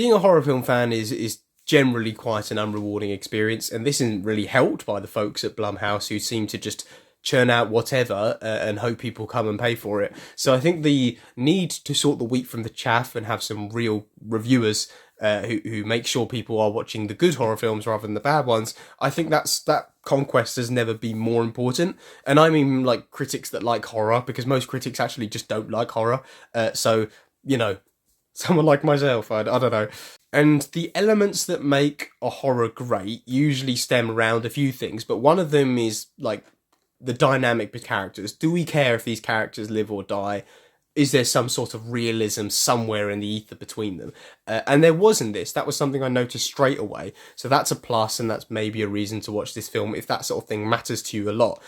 being a horror film fan is generally quite an unrewarding experience, and this isn't really helped by the folks at Blumhouse who seem to just churn out whatever and hope people come and pay for it. So I think the need to sort the wheat from the chaff and have some real reviewers who make sure people are watching the good horror films rather than the bad ones, I think that conquest has never been more important. And I mean, like, critics that like horror, because most critics actually just don't like horror. So, you know, someone like myself, I don't know. And the elements that make a horror great usually stem around a few things, but one of them is, like, the dynamic with characters. Do we care if these characters live or die? Is there some sort of realism somewhere in the ether between them? And there was in this. That was something I noticed straight away. So that's a plus, and that's maybe a reason to watch this film if that sort of thing matters to you a lot.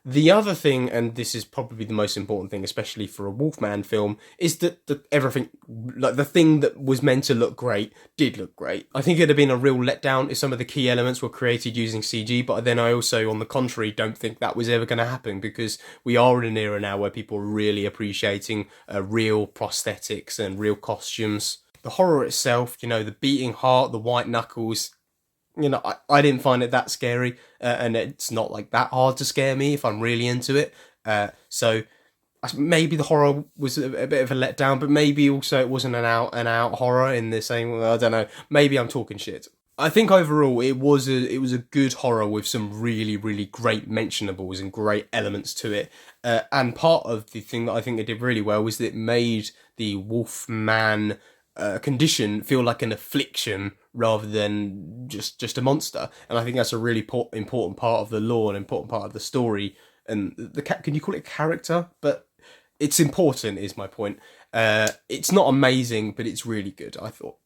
The other thing, and this is probably the most important thing, especially for a Wolfman film, is that everything, like the thing that was meant to look great, did look great. I think it'd have been a real letdown if some of the key elements were created using CG, but then I also, on the contrary, don't think that was ever going to happen, because we are in an era now where people are really appreciating real prosthetics and real costumes. The horror itself, you know, the beating heart, the white knuckles, you know, I didn't find it that scary, and it's not like that hard to scare me if I'm really into it. So maybe the horror was a bit of a letdown, but maybe also it wasn't an out horror in the same way. I don't know. Maybe I'm talking shit. I think overall it was a good horror with some really, really great mentionables and great elements to it. And part of the thing that I think it did really well was that it made the Wolfman condition feel like an affliction rather than just a monster, and I think that's a really important part of the lore and important part of the story. And can you call it character? But it's important, is my point. It's not amazing, but it's really good, I thought.